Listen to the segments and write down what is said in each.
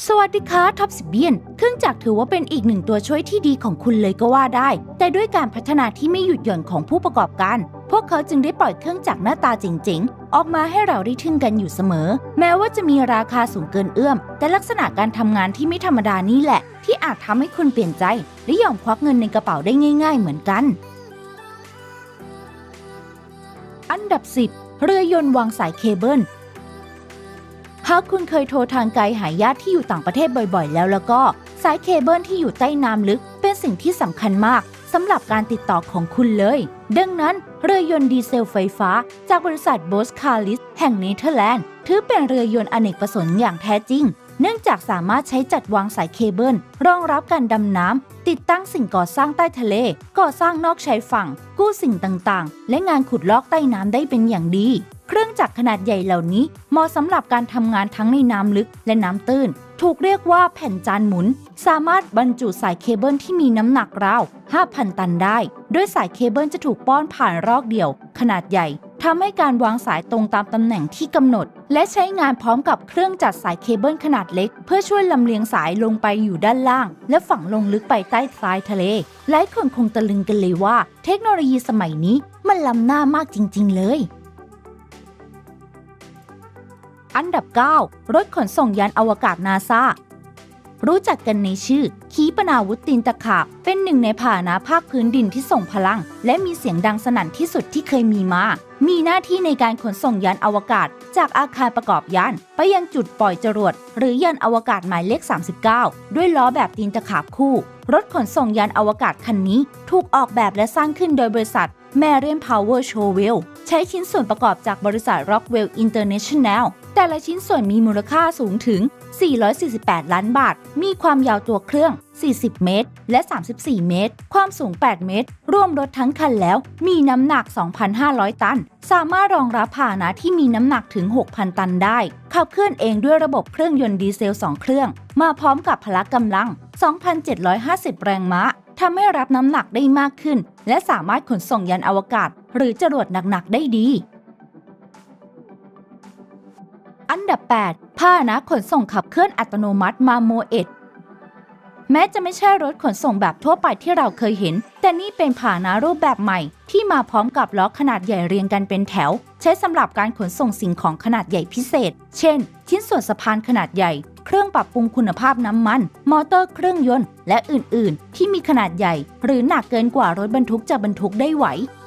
สวัสดีค่ะท็อปสิบเบียนเครื่องจักรถือว่าเป็นอีกหนึ่งตัวช่วยที่ดีของคุณเลยก็ว่าได้แต่ด้วยการพัฒนาที่ไม่หยุดหย่อนของผู้ประกอบการพวกเขาจึงได้ปล่อยเครื่องจักรหน้าตาเจ๋งๆออกมาให้เราได้ทึ่งกันอยู่เสมอแม้ว่าจะมีราคาสูงเกินเอื้อมแต่ลักษณะการทำงานที่ไม่ธรรมดานี่แหละที่อาจทำให้คุณเปลี่ยนใจและยอมควักเงินในกระเป๋าได้ง่ายๆเหมือนกันอันดับ 10 เรือยนต์วางสายเคเบิลหากคุณเคยโทรทางไกลหาญาติที่อยู่ต่างประเทศบ่อยๆแล้วก็สายเคเบิลที่อยู่ใต้น้ำลึกเป็นสิ่งที่สำคัญมากสำหรับการติดต่อของคุณเลยดังนั้นเรือยนต์ดีเซลไฟฟ้าจากบริษัทโบสคาลิสแห่งเนเธอร์แลนด์ถือเป็นเรือยนต์อเนกประสงค์อย่างแท้จริงเนื่องจากสามารถใช้จัดวางสายเคเบิลรองรับการดำน้ำติดตั้งสิ่งก่อสร้างใต้ทะเลก่อสร้างนอกชายฝั่งกู้สิ่งต่างๆและงานขุดลอกใต้น้ำได้เป็นอย่างดีเครื่องจักรขนาดใหญ่เหล่านี้เหมาะสำหรับการทำงานทั้งในน้ำลึกและน้ำตื้นถูกเรียกว่าแผ่นจานหมุนสามารถบรรจุสายเคเบิลที่มีน้ำหนักราว 5,000 ตันได้โดยสายเคเบิลจะถูกป้อนผ่านรอกเดี่ยวขนาดใหญ่ทำให้การวางสายตรงตามตำแหน่งที่กำหนดและใช้งานพร้อมกับเครื่องจัดสายเคเบิลขนาดเล็กเพื่อช่วยลำเลียงสายลงไปอยู่ด้านล่างและฝังลงลึกไปใต้ทรายทะเลหลายคนคงตะลึงกันเลยว่าเทคโนโลยีสมัยนี้มันล้ำหน้ามากจริงๆเลยอันดับ 9 รถขนส่งยานอวกาศนาซารู้จักกันในชื่อขีปนาวุธตีนตะขาบเป็นหนึ่งในพาหนะภาคพื้นดินที่ส่งพลังและมีเสียงดังสนั่นที่สุดที่เคยมีมามีหน้าที่ในการขนส่งยานอวกาศจากอาคารประกอบยานไปยังจุดปล่อยจรวดหรือยานอวกาศหมายเลข 39 ด้วยล้อแบบตีนตะขาบคู่รถขนส่งยานอวกาศคันนี้ถูกออกแบบและสร้างขึ้นโดยบริษัท Marian Power Shovel ใช้ชิ้นส่วนประกอบจากบริษัท Rockwell International แต่ละชิ้นส่วนมีมูลค่าสูงถึง448 ล้านบาทมีความยาวตัวเครื่อง40 เมตรและ34 เมตรความสูง8 เมตรรวมรถทั้งคันแล้วมีน้ำหนัก 2,500 ตันสามารถรองรับพาหนะที่มีน้ำหนักถึง 6,000 ตันได้ขับเคลื่อนเองด้วยระบบเครื่องยนต์ดีเซล2เครื่องมาพร้อมกับพละกำลัง 2,750 แรงม้าทำให้รับน้ำหนักได้มากขึ้นและสามารถขนส่งยานอวกาศหรือจรวดหนักๆได้ดีอันดับ 8 พาหนะขนส่งขับเคลื่อนอัตโนมัติมาโมเอ็ดแม้จะไม่ใช่รถขนส่งแบบทั่วไปที่เราเคยเห็นแต่นี่เป็นพาหนะรูปแบบใหม่ที่มาพร้อมกับล้อขนาดใหญ่เรียงกันเป็นแถวใช้สำหรับการขนส่งสิ่งของขนาดใหญ่พิเศษเช่นชิ้นส่วนสะพานขนาดใหญ่เครื่องปรับปรุงคุณภาพน้ำมันมอเตอร์เครื่องยนต์และอื่นๆที่มีขนาดใหญ่หรือหนักเกินกว่ารถบรรทุกจะบรรทุกได้ไหว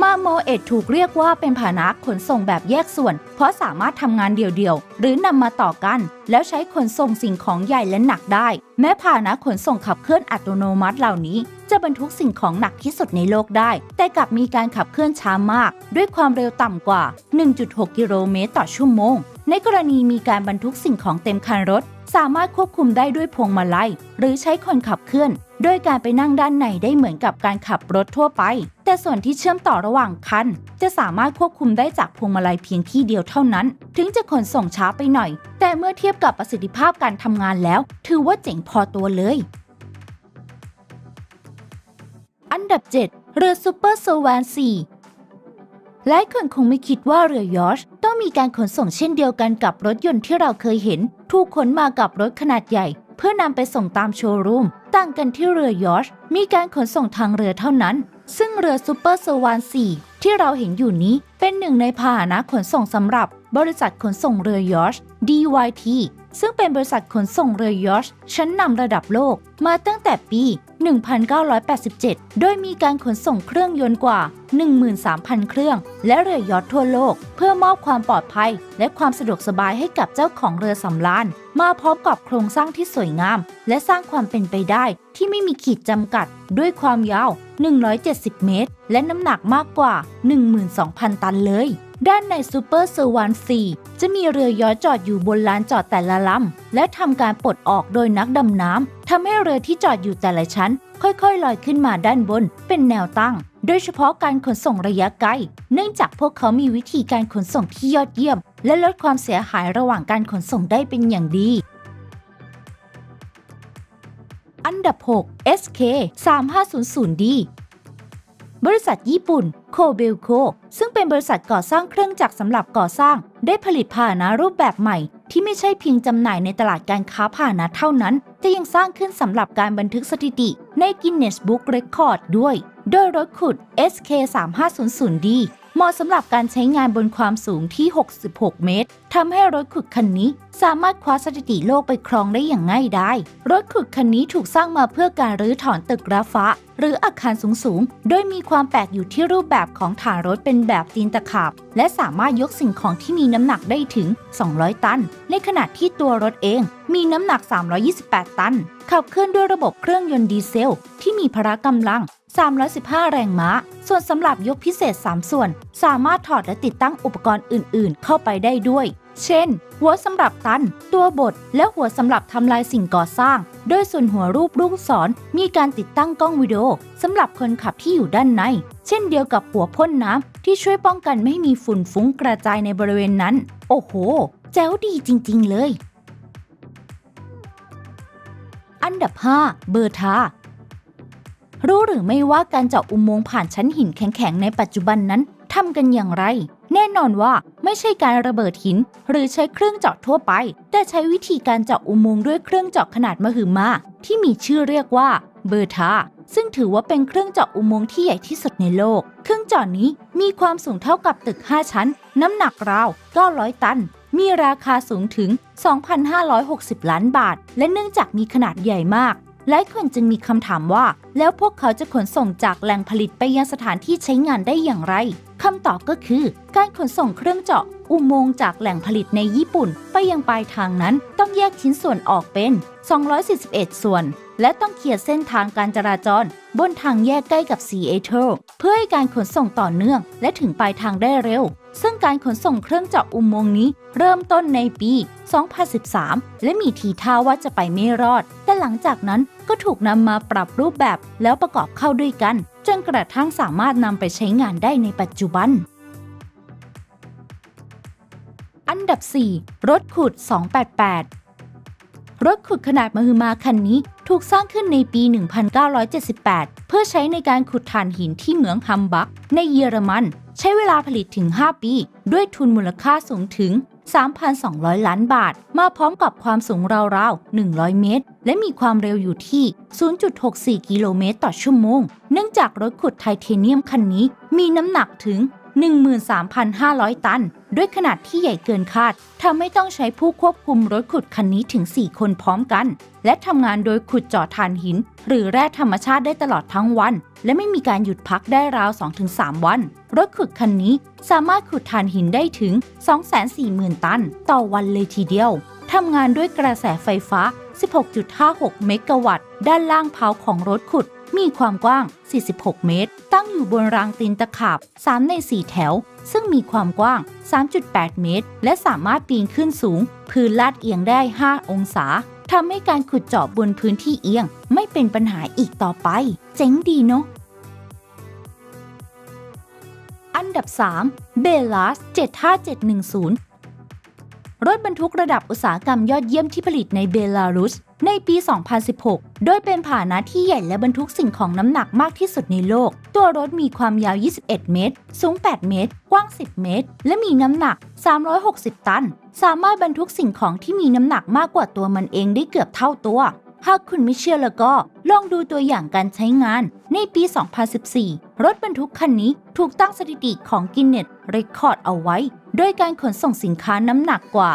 มาโมเอ็ดถูกเรียกว่าเป็นพาหนะขนส่งแบบแยกส่วนเพราะสามารถทำงานเดี่ยวๆหรือนำมาต่อกันแล้วใช้ขนส่งสิ่งของใหญ่และหนักได้แม้พาหนะขนส่งขับเคลื่อนอัตโนมัติเหล่านี้จะบรรทุกสิ่งของหนักที่สุดในโลกได้แต่กลับมีการขับเคลื่อนช้ามากด้วยความเร็วต่ำกว่า 1.6 กิโลเมตรต่อชั่วโมงในกรณีมีการบรรทุกสิ่งของเต็มคันรถสามารถควบคุมได้ด้วยพวงมาลัยหรือใช้คนขับเคลื่อนโดยการไปนั่งด้านในได้เหมือนกับการขับรถทั่วไปแต่ส่วนที่เชื่อมต่อระหว่างคันจะสามารถควบคุมได้จากพวงมาลัยเพียงที่เดียวเท่านั้นถึงจะขนส่งช้าไปหน่อยแต่เมื่อเทียบกับประสิทธิภาพการทำงานแล้วถือว่าเจ๋งพอตัวเลยอันดับ 7 เรือซูเปอร์สวาน4หลายคนคงไม่คิดว่าเรือยอชต์ต้องมีการขนส่งเช่นเดียวกันกับรถยนต์ที่เราเคยเห็นถูกขนมากับรถขนาดใหญ่เพื่อนำไปส่งตามโชว์รูมต่างกันที่เรือยอชต์มีการขนส่งทางเรือเท่านั้นซึ่งเรือซูเปอร์สวาน4ที่เราเห็นอยู่นี้เป็นหนึ่งในพาหนะขนส่งสำหรับบริษัทขนส่งเรือยอชต์ DYT ซึ่งเป็นบริษัทขนส่งเรือยอชต์ชั้นนำระดับโลกมาตั้งแต่ปี 1987 โดยมีการขนส่งเครื่องยนต์กว่า 13,000 เครื่องและเรือยอชต์ทั่วโลกเพื่อมอบความปลอดภัยและความสะดวกสบายให้กับเจ้าของเรือสำราญมาพร้อมกับโครงสร้างที่สวยงามและสร้างความเป็นไปได้ที่ไม่มีขีดจำกัดด้วยความยาว 170 เมตรและน้ำหนักมากกว่า 12,000 ตันเลยด้านในซูเปอร์เซอร์วัน4จะมีเรือยอชต์จอดอยู่บนลานจอดแต่ละลำและทำการปลดออกโดยนักดำน้ำทำให้เรือที่จอดอยู่แต่ละชั้นค่อยๆลอยขึ้นมาด้านบนเป็นแนวตั้งโดยเฉพาะการขนส่งระยะไกลเนื่องจากพวกเขามีวิธีการขนส่งที่ยอดเยี่ยมและลดความเสียหายระหว่างการขนส่งได้เป็นอย่างดีอันดับ 6 SK 3500Dบริษัทญี่ปุ่นโคเบลโคซึ่งเป็นบริษัทก่อสร้างเครื่องจักรสำหรับก่อสร้างได้ผลิตพาหนะรูปแบบใหม่ ที่ไม่ใช่เพียงจำหน่ายในตลาดการค้าพาหนะเท่านั้นแต่ยังสร้างขึ้นสำหรับการบันทึกสถิติใน Guinness Book Record ด้วยโดยรถขุด SK3500D เหมาะสำหรับการใช้งานบนความสูงที่ 66 เมตรทำให้รถขุดคันนี้สามารถคว้าสถิติโลกไปครองได้อย่างง่ายดายรถขุดคันนี้ถูกสร้างมาเพื่อการรื้อถอนตึกระฟ้าหรืออาคารสูงๆโดยมีความแปลกอยู่ที่รูปแบบของฐานรถเป็นแบบตีนตะขาบและสามารถยกสิ่งของที่มีน้ำหนักได้ถึง 200 ตันในขณะที่ตัวรถเองมีน้ำหนัก 328 ตันขับเคลื่อนด้วยระบบเครื่องยนต์ดีเซลที่มีพละกำลัง315 แรงม้าส่วนสำหรับยกพิเศษ 3 ส่วนสามารถถอดและติดตั้งอุปกรณ์อื่นๆเข้าไปได้ด้วยเช่นหัวสำหรับตันตัวบดและหัวสำหรับทำลายสิ่งก่อสร้างโดยส่วนหัวรูปลูกศรมีการติดตั้งกล้องวิดีโอสำหรับคนขับที่อยู่ด้านในเช่นเดียวกับหัวพ่นน้ำที่ช่วยป้องกันไม่ให้มีฝุ่นฟุ้งกระจายในบริเวณนั้นโอ้โหแจ๋วดีจริงๆเลยอันดับ 5 เบอร์ทารู้หรือไม่ว่าการเจาะอุโมงค์ผ่านชั้นหินแข็งๆในปัจจุบันนั้นทำกันอย่างไรแน่นอนว่าไม่ใช่การระเบิดหินหรือใช้เครื่องเจาะทั่วไปแต่ใช้วิธีการเจาะอุโมงค์ด้วยเครื่องเจาะขนาดมหึมาที่มีชื่อเรียกว่าเบอร์ทาซึ่งถือว่าเป็นเครื่องเจาะอุโมงค์ที่ใหญ่ที่สุดในโลกเครื่องเจาะนี้มีความสูงเท่ากับตึก 5 ชั้นน้ำหนักราว 900 ตันมีราคาสูงถึง 2,560 ล้านบาทและเนื่องจากมีขนาดใหญ่มากหลายคนจึงมีคำถามว่าแล้วพวกเขาจะขนส่งจากแหล่งผลิตไปยังสถานที่ใช้งานได้อย่างไรคำตอบก็คือการขนส่งเครื่องเจาะอุโมงค์จากแหล่งผลิตในญี่ปุ่นไปยังปลายทางนั้นต้องแยกชิ้นส่วนออกเป็น241ส่วนและต้องเคลียร์เส้นทางการจราจรบนทางแยกใกล้กับซีแอตเทิลเพื่อให้การขนส่งต่อเนื่องและถึงปลายทางได้เร็วซึ่งการขนส่งเครื่องเจาะอุโมงค์นี้เริ่มต้นในปี 2013 และมีทีท่าว่าจะไปไม่รอดแต่หลังจากนั้นก็ถูกนำมาปรับรูปแบบแล้วประกอบเข้าด้วยกันจนกระทั่งสามารถนำไปใช้งานได้ในปัจจุบันอันดับ 4 รถขุด 288 รถขุดขนาดมหึมาคันนี้ถูกสร้างขึ้นในปี 1978 เพื่อใช้ในการขุดถ่านหินที่เหมืองฮัมบักในเยอรมันใช้เวลาผลิตถึง 5 ปีด้วยทุนมูลค่าสูงถึง 3,200 ล้านบาทมาพร้อมกับความสูงราวๆ 100 เมตรและมีความเร็วอยู่ที่ 0.64 กิโลเมตรต่อชั่วโมงเนื่องจากรถขุดไทเทเนียมคันนี้มีน้ำหนักถึง 13,500 ตันด้วยขนาดที่ใหญ่เกินคาดทำให้ต้องใช้ผู้ควบคุมรถขุดคันนี้ถึง 4 คนพร้อมกันและทำงานโดยขุดเจาะถ่านหินหรือแร่ธรรมชาติได้ตลอดทั้งวันและไม่มีการหยุดพักได้ราว 2-3 วันรถขุดคันนี้สามารถขุดถ่านหินได้ถึง 240,000 ตันต่อวันเลยทีเดียวทำงานด้วยกระแสไฟฟ้า 16.56 เมกะวัตต์ด้านล่างเพาของรถขุดมีความกว้าง 46 เมตรตั้งอยู่บนรางตีนตะขาบ 3 ใน 4 แถวซึ่งมีความกว้าง 3.8 เมตรและสามารถปีนขึ้นสูงพื้นลาดเอียงได้ 5 องศาทำให้การขุดเจาะบนพื้นที่เอียงไม่เป็นปัญหาอีกต่อไปเจ๋งดีเนาะอันดับ 3 เบลัส 75710รถบรรทุกระดับอุตสาหกรรมยอดเยี่ยมที่ผลิตในเบลารุสในปี 2016 โดยเป็นพาหนะที่ใหญ่และบรรทุกสิ่งของน้ำหนักมากที่สุดในโลกตัวรถมีความยาว 21 เมตร สูง 8 เมตร กว้าง 10 เมตร และมีน้ำหนัก 360 ตัน สามารถบรรทุกสิ่งของที่มีน้ำหนักมากกว่าตัวมันเองได้เกือบเท่าตัวหากคุณไม่เชื่อแล้วก็ลองดูตัวอย่างการใช้งานในปี 2014 รถบรรทุกคันนี้ถูกตั้งสถิติของ Guinness Record เอาไว้โดยการขนส่งสินค้าน้ำหนักกว่า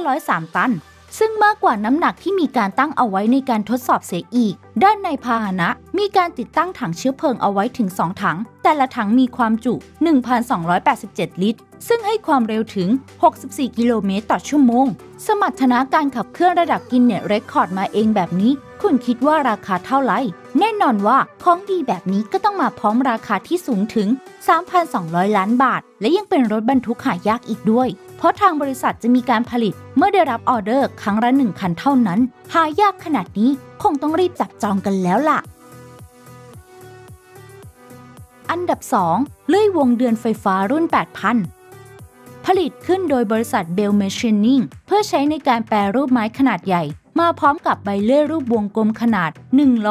503 ตันซึ่งมากกว่าน้ำหนักที่มีการตั้งเอาไว้ในการทดสอบเสียอีกด้านในพาหนะมีการติดตั้งถังเชื้อเพลิงเอาไว้ถึง 2 ถังแต่ละถังมีความจุ 1,287 ลิตรซึ่งให้ความเร็วถึง 64 กิโลเมตรต่อชั่วโมงสมรรถนะการขับเคลื่อนระดับ Guinness Record มาเองแบบนี้คุณคิดว่าราคาเท่าไหร่แน่นอนว่าของดีแบบนี้ก็ต้องมาพร้อมราคาที่สูงถึง 3,200 ล้านบาทและยังเป็นรถบรรทุกหายากอีกด้วยเพราะทางบริษัทจะมีการผลิตเมื่อได้รับออเดอร์ครั้งละ 1 คันเท่านั้นหายากขนาดนี้คงต้องรีบจับจองกันแล้วล่ะอันดับ 2 เลื่อยวงเดือนไฟฟ้ารุ่น 8,000 ผลิตขึ้นโดยบริษัท Bell Machining เพื่อใช้ในการแปรรูปไม้ขนาดใหญ่มาพร้อมกับใบเลื่อยรูปวงกลมขนาด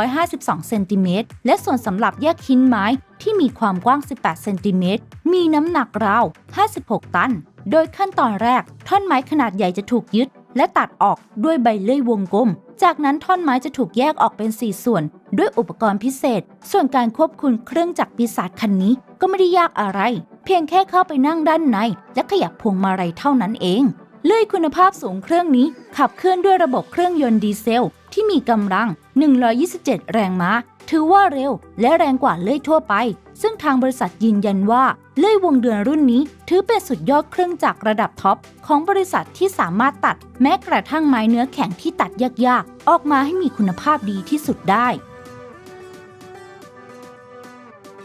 152 เซนติเมตรและส่วนสำหรับแยกชิ้นไม้ที่มีความกว้าง 18 เซนติเมตรมีน้ำหนักราว 56 ตันโดยขั้นตอนแรกท่อนไม้ขนาดใหญ่จะถูกยึด และตัดออกด้วยใบเลื่อยวงกลมจากนั้นท่อนไม้จะถูกแยกออกเป็น4ส่วนด้วยอุปกรณ์พิเศษส่วนการควบคุมเครื่องจักรปีศาจคันนี้ก็ไม่ได้ยากอะไรเพียงแค่เข้าไปนั่งด้านในและขยับพวงมาลัยเท่านั้นเองเลื่อยคุณภาพสูงเครื่องนี้ขับเคลื่อนด้วยระบบเครื่องยนต์ดีเซลที่มีกำลัง127แรงม้าถือว่าเร็วและแรงกว่าเลื่อยทั่วไปซึ่งทางบริษัทยืนยันว่าเลื่อยวงเดือนรุ่นนี้ถือเป็นสุดยอดเครื่องจักรระดับท็อปของบริษัทที่สามารถตัดแม้กระทั่งไม้เนื้อแข็งที่ตัดยากๆออกมาให้มีคุณภาพดีที่สุดได้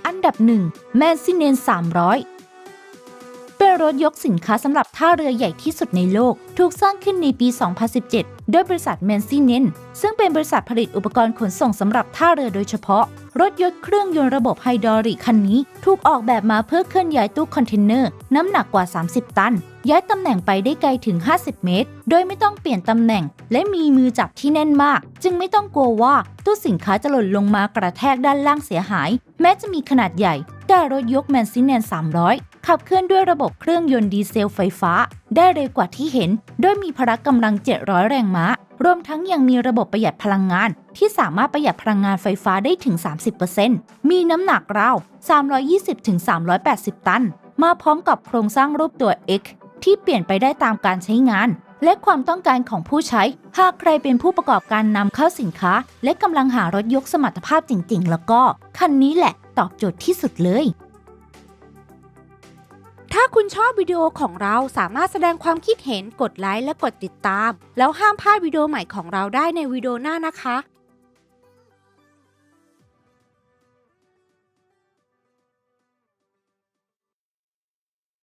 อันดับ 1 Mancinen 300เป็นรถยกสินค้าสำหรับท่าเรือใหญ่ที่สุดในโลกถูกสร้างขึ้นในปี 2017 โดยบริษัท Mancinen ซึ่งเป็นบริษัทผลิตอุปกรณ์ขนส่งสำหรับท่าเรือโดยเฉพาะรถยกเครื่องยนต์ระบบไฮดรอลิกคันนี้ถูกออกแบบมาเพื่อเคลื่อนย้ายตู้คอนเทนเนอร์น้ำหนักกว่า 30 ตันย้ายตำแหน่งไปได้ไกลถึง 50 เมตรโดยไม่ต้องเปลี่ยนตำแหน่งและมีมือจับที่แน่นมากจึงไม่ต้องกลัวว่าตู้สินค้าจะหล่นลงมากระแทกด้านล่างเสียหายแม้จะมีขนาดใหญ่แต่รถยก Mancinen 300ขับเคลื่อนด้วยระบบเครื่องยนต์ดีเซลไฟฟ้าได้เร็วกว่าที่เห็นโดยมีพละกำลัง700แรงม้ารวมทั้งยังมีระบบประหยัดพลังงานที่สามารถประหยัดพลังงานไฟฟ้าได้ถึง 30% มีน้ำหนักราว 320-380 ตันมาพร้อมกับโครงสร้างรูปตัว X ที่เปลี่ยนไปได้ตามการใช้งานและความต้องการของผู้ใช้หากใครเป็นผู้ประกอบการนำเข้าสินค้าและกำลังหารถยกสมรรถภาพจริงๆแล้วก็คันนี้แหละตอบโจทย์ที่สุดเลยถ้าคุณชอบวิดีโอของเราสามารถแสดงความคิดเห็นกดไลค์และกดติดตามแล้วห้ามพลาดวิดีโอใหม่ของเราได้ในวิดีโอหน้านะคะ